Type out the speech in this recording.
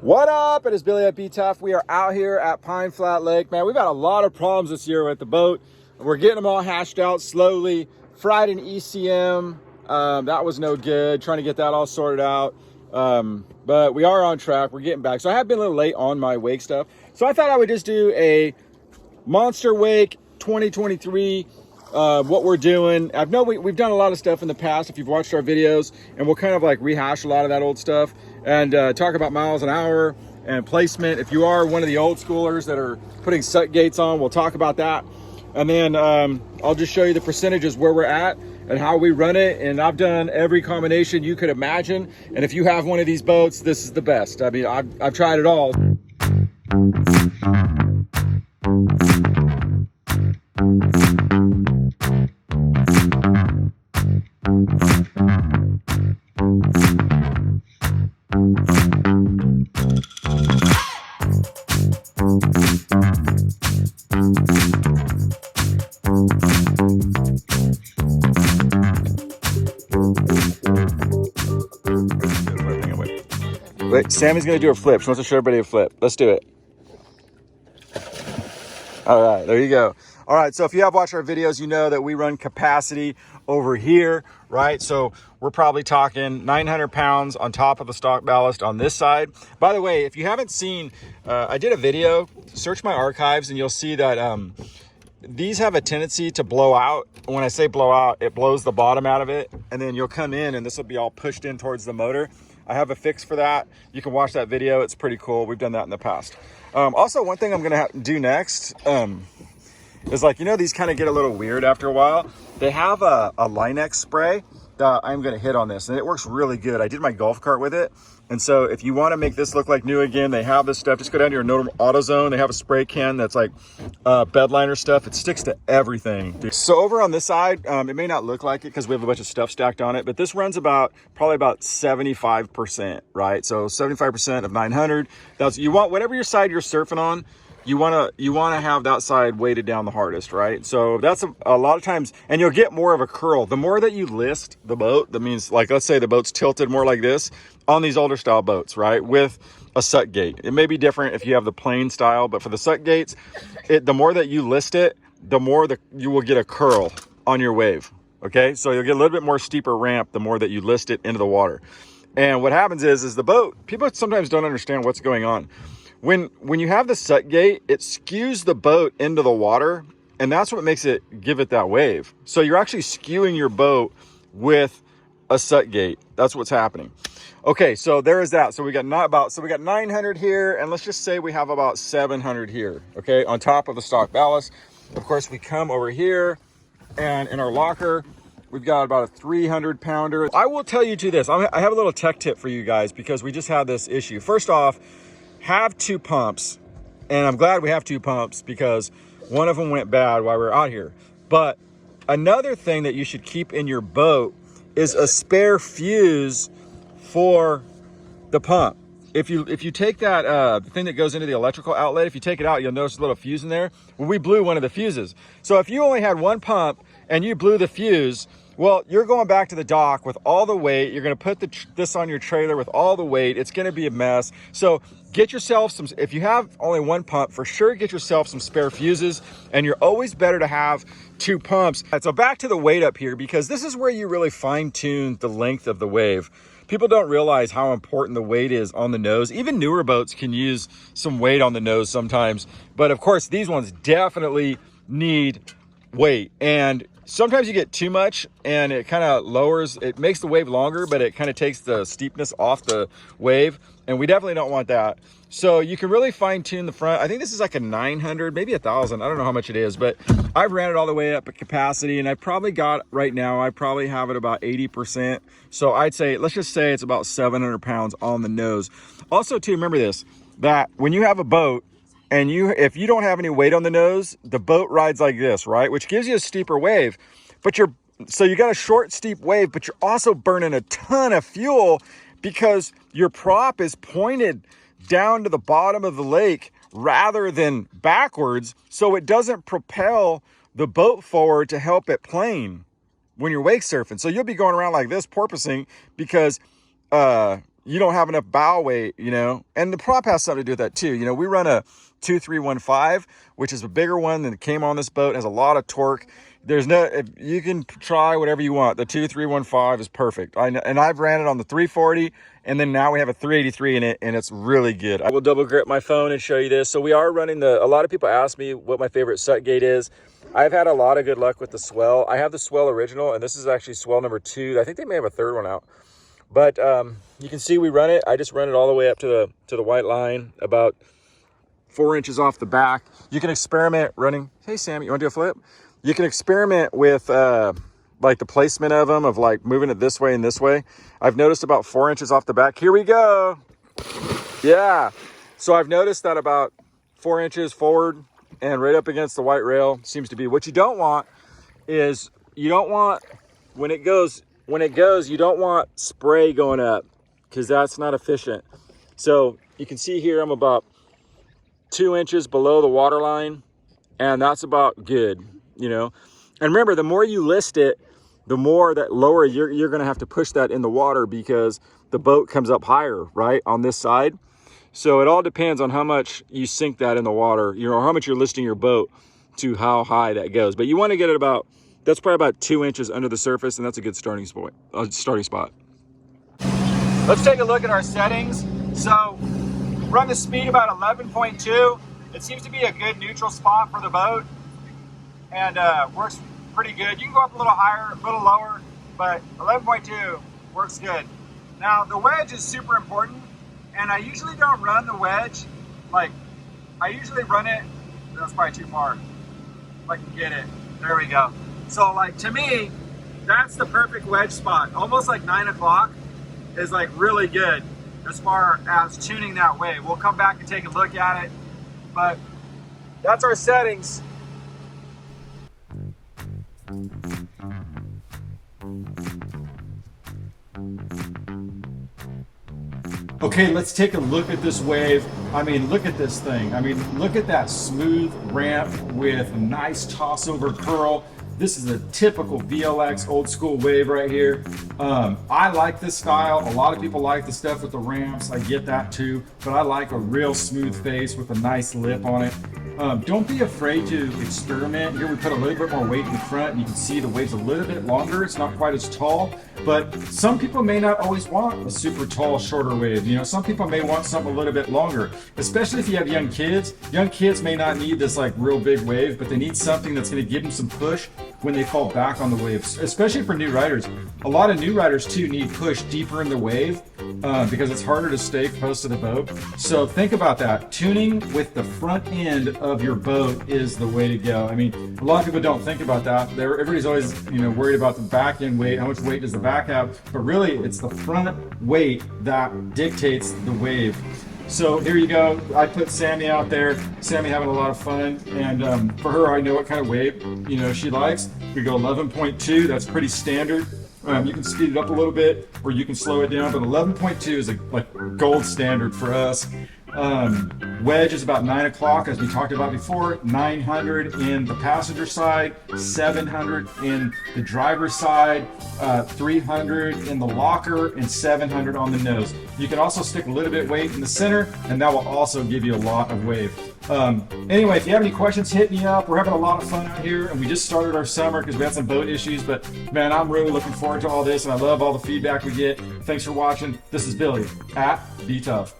What up? It is Billy at BTUFF. We are out here at Pine Flat Lake. Man, we've had a lot of problems this year with the boat. We're getting them all hashed out slowly. Fried an ECM. That was no good. Trying to get that all sorted out. But we are on track. We're getting back. So I have been a little late on my wake stuff. So I thought I would just do a Monster Wake 2023. What we're doing. I know we've done a lot of stuff in the past if you've watched our videos, and we'll kind of like rehash a lot of that old stuff and talk about miles an hour and placement. If you are one of the old schoolers that are putting set gates on, we'll talk about that. And then I'll just show you the percentages where we're at and how we run it. And I've done every combination you could imagine. And if you have one of these boats, this is the best. I mean, I've tried it all. Wait, Sammy's gonna do a flip. She wants to show everybody a flip. Let's do it. All right, there you go. All right, so if you have watched our videos, you know that we run capacity over here, right? So we're probably talking 900 pounds on top of the stock ballast on this side. By the way, if you haven't seen, I did a video, search my archives and you'll see that these have a tendency to blow out. When I say blow out, it blows the bottom out of it, and then you'll come in and this will be all pushed in towards the motor. I have a fix for that. You can watch that video. It's pretty cool. We've done that in the past. Also, one thing I'm gonna do next is, like, you know, these kind of get a little weird after a while. They have a Linex spray that I'm gonna hit on this, and it works really good. I did my golf cart with it. And so if you want to make this look like new again, they have this stuff. Just go down to your normal AutoZone. They have a spray can that's like bed liner stuff. It sticks to everything. So over on this side, it may not look like it because we have a bunch of stuff stacked on it, but this runs probably about 75%, right? So 75% of 900. That's, you want whatever your side you're surfing on, you want to have that side weighted down the hardest, right? So that's a lot of times, and you'll get more of a curl. The more that you list the boat, that means, like, let's say the boat's tilted more like this on these older style boats, right? With a set gate. It may be different if you have the plain style, but for the set gates, the more that you list it, the more that you will get a curl on your wave, okay? So you'll get a little bit more steeper ramp the more that you list it into the water. And what happens is the boat, people sometimes don't understand what's going on. When you have the set gate, it skews the boat into the water, and that's what makes it give it that wave. So you're actually skewing your boat with a set gate. That's what's happening. Okay, so there is that. So we got 900 here, and let's just say we have about 700 here, okay, on top of the stock ballast. Of course, we come over here, and in our locker, we've got about a 300 pounder. I will tell you this. I have a little tech tip for you guys because we just had this issue. First off, have two pumps, and I'm glad we have two pumps because one of them went bad while we were out here. But another thing that you should keep in your boat is a spare fuse for the pump. If you take that thing that goes into the electrical outlet, if you take it out, you'll notice a little fuse in there. Well, we blew one of the fuses. So if you only had one pump and you blew the fuse, well, you're going back to the dock with all the weight. You're going to put this on your trailer with all the weight. It's going to be a mess. So get yourself some, if you have only one pump, for sure get yourself some spare fuses, and you're always better to have two pumps. And so back to the weight up here, because this is where you really fine tune the length of the wave. People don't realize how important the weight is on the nose. Even newer boats can use some weight on the nose sometimes. But of course, these ones definitely need weight. And sometimes you get too much and it kind of lowers, it makes the wave longer, but it kind of takes the steepness off the wave. And we definitely don't want that. So you can really fine tune the front. I think this is like a 900, maybe 1,000. I don't know how much it is, but I've ran it all the way up at capacity, and I probably got, right now, I probably have it about 80%. So I'd say, let's just say it's about 700 pounds on the nose. Also too, remember this, that when you have a boat, and if you don't have any weight on the nose, the boat rides like this, right? Which gives you a steeper wave. But so you got a short, steep wave, but you're also burning a ton of fuel because your prop is pointed down to the bottom of the lake rather than backwards. So it doesn't propel the boat forward to help it plane when you're wake surfing. So you'll be going around like this porpoising because you don't have enough bow weight, you know, and the prop has something to do with that too. You know, we run a 2315, which is a bigger one than came on this boat, has a lot of torque. There's no, you can try whatever you want. The 2315 is perfect. And I've ran it on the 340, and then now we have a 383 in it, and it's really good. I will double grip my phone and show you this. So we are running a lot of people ask me what my favorite Sut gate is. I've had a lot of good luck with the swell. I have the swell original, and this is actually swell number 2. I think they may have a third one out. But you can see we run it. I just run it all the way up to the white line, about 4 inches off the back. You can experiment running. Hey, Sam, you want to do a flip? You can experiment with like the placement of them, of like moving it this way and this way. I've noticed about 4 inches off the back. Here we go. Yeah. So I've noticed that about 4 inches forward and right up against the white rail seems to be. What you don't want is, you don't want, when it goes, you don't want spray going up, because that's not efficient. So you can see here, I'm about 2 inches below the water line, and that's about good, you know. And remember, the more you list it, the more that lower you're going to have to push that in the water, because the boat comes up higher, right, on this side. So it all depends on how much you sink that in the water, you know, how much you're listing your boat to how high that goes. But you want to get it about, that's probably about 2 inches under the surface, and that's a good starting spot. Let's take a look at our settings. So run the speed about 11.2. It seems to be a good neutral spot for the boat, and works pretty good. You can go up a little higher, a little lower, but 11.2 works good. Now the wedge is super important, and I usually don't run the wedge. Like, I usually run it, that's probably too far. If I can get it, there we go. So like, to me, that's the perfect wedge spot. Almost like 9 o'clock is like really good as far as tuning that wave. We'll come back and take a look at it, but that's our settings. Okay, let's take a look at this wave. I mean, look at this thing. I mean, look at that smooth ramp with a nice toss over curl. This is a typical VLX old school wave right here. I like this style. A lot of people like the stuff with the ramps. I get that too, but I like a real smooth face with a nice lip on it. Don't be afraid to experiment. Here we put a little bit more weight in the front, and you can see the wave's a little bit longer. It's not quite as tall, but some people may not always want a super tall, shorter wave. You know, some people may want something a little bit longer, especially if you have young kids. Young kids may not need this like real big wave, but they need something that's going to give them some push when they fall back on the waves, especially for new riders. A lot of new riders too need push deeper in the wave because it's harder to stay close to the boat. So think about that. Tuning with the front end of your boat is the way to go. I mean, a lot of people don't think about that. Everybody's always, you know, worried about the back end weight. How much weight does the back have? But really, it's the front weight that dictates the wave. So here you go. I put Sammy out there. Sammy having a lot of fun, and for her, I know what kind of wave, you know, she likes. We go 11.2. That's pretty standard. You can speed it up a little bit, or you can slow it down, but 11.2 is like gold standard for us. Wedge is about 9 o'clock, as we talked about before. 900 in the passenger side, 700 in the driver's side, 300 in the locker, and 700 on the nose. You can also stick a little bit weight in the center, and that will also give you a lot of wave. Anyway, if you have any questions, hit me up. We're having a lot of fun out here, and we just started our summer because we had some boat issues, but man, I'm really looking forward to all this, and I love all the feedback we get. Thanks for watching. This is Billy at BTUFF.